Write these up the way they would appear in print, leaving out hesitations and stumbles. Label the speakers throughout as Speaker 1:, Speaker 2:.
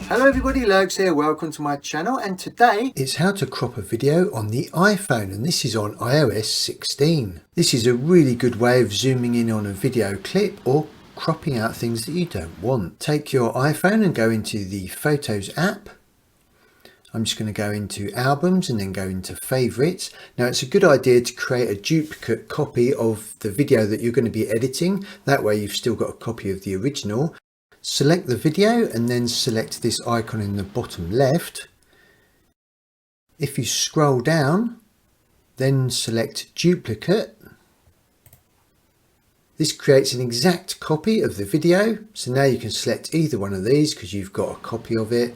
Speaker 1: Hello everybody, Lurgs here, welcome to my channel, and today it's how to crop a video on the iPhone, and this is on iOS 16. This is a really good way of zooming in on a video clip or cropping out things that you don't want. Take your iPhone and go into the Photos app. I'm just going to go into Albums and then go into Favorites. Now it's a good idea to create a duplicate copy of the video that you're going to be editing. That way you've still got a copy of the original. Select the video and then select this icon in the bottom left. If you scroll down, then select Duplicate. This creates an exact copy of the video. So now you can select either one of these because you've got a copy of it.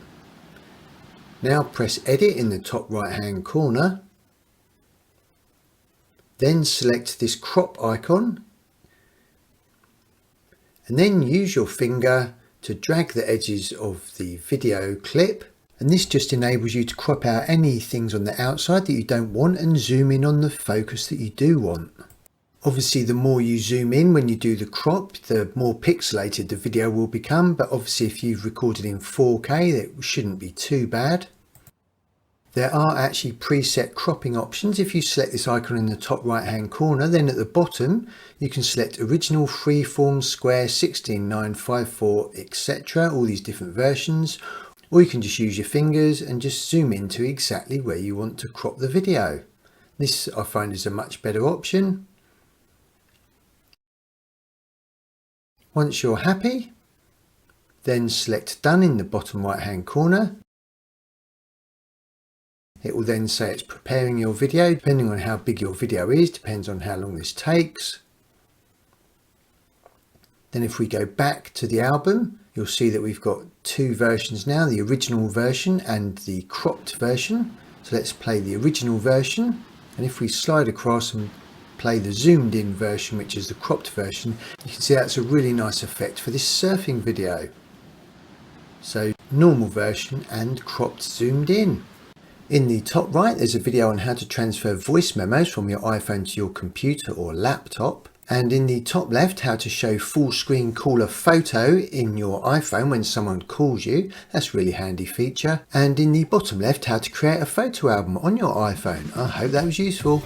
Speaker 1: Now press Edit in the top right hand corner. Then select this crop icon. And then use your finger to drag the edges of the video clip, and this just enables you to crop out any things on the outside that you don't want and zoom in on the focus that you do want. Obviously the more you zoom in when you do the crop, the more pixelated the video will become, but obviously if you've recorded in 4K that shouldn't be too bad. There are actually preset cropping options. If you select this icon in the top right hand corner, then at the bottom you can select original, freeform, square, 16:9, 5:4, etc. all these different versions, or you can just use your fingers and just zoom into exactly where you want to crop the video. This I find is a much better option. Once you're happy, then select Done in the bottom right hand corner. It will then say it's preparing your video. Depending on how big your video is, depends on how long this takes. Then if we go back to the album, you'll see that we've got two versions now, the original version and the cropped version. So let's play the original version. And if we slide across and play the zoomed in version, which is the cropped version, you can see that's a really nice effect for this surfing video. So normal version and cropped zoomed in. In the top right, there's a video on how to transfer voice memos from your iPhone to your computer or laptop. And in the top left, how to show full screen caller photo in your iPhone when someone calls you. That's a really handy feature. And in the bottom left, how to create a photo album on your iPhone. I hope that was useful.